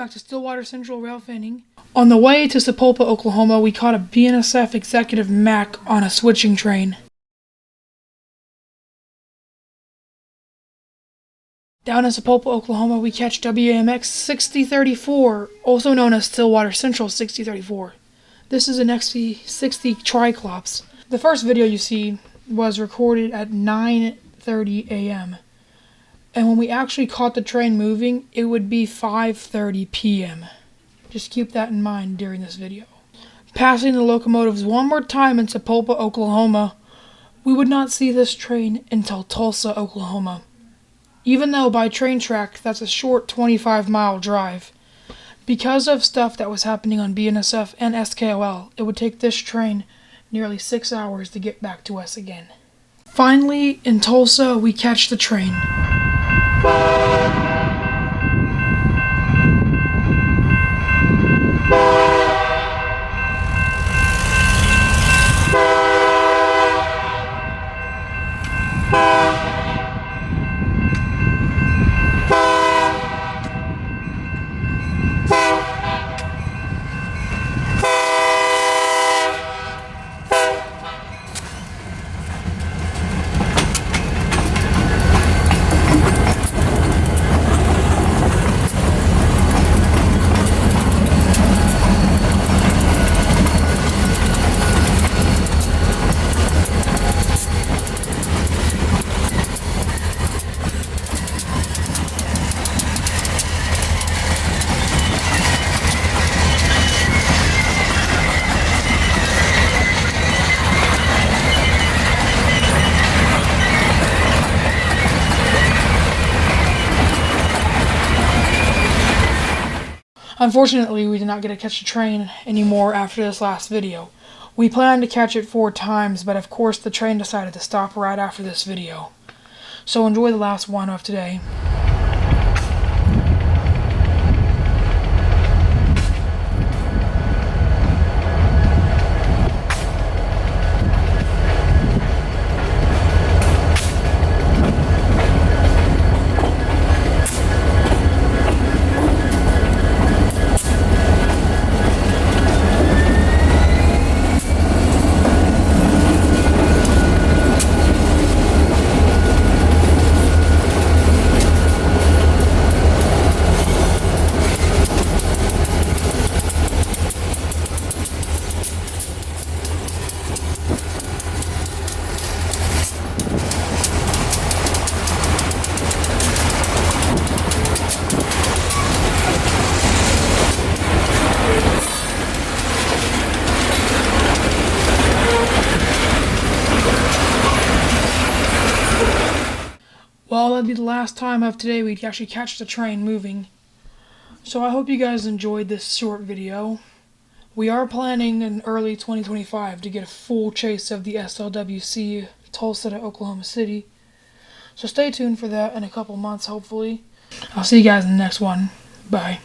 back to Stillwater Central Rail Fanning. On the way to Sapulpa, Oklahoma, we caught a BNSF executive Mac on a switching train. Down in Sapulpa, Oklahoma, we catch WAMX 6034, also known as Stillwater Central 6034. This is an XC60 Triclops. The first video you see was recorded at 9:30 a.m. And when we actually caught the train moving, it would be 5:30 p.m. Just keep that in mind during this video. Passing the locomotives one more time in Sapulpa, Oklahoma, we would not see this train until Tulsa, Oklahoma. Even though by train track, that's a short 25-mile drive. Because of stuff that was happening on BNSF and SKOL, it would take this train nearly 6 hours to get back to us again. Finally, in Tulsa, we catch the train. Unfortunately, we did not get to catch the train anymore after this last video. We planned to catch it 4 times, but of course the train decided to stop right after this video. So enjoy the last one of today. Well, that'd be the last time of today we'd actually catch the train moving. So I hope you guys enjoyed this short video. We are planning in early 2025 to get a full chase of the SLWC Tulsa to Oklahoma City. So stay tuned for that in a couple months, hopefully. I'll see you guys in the next one. Bye.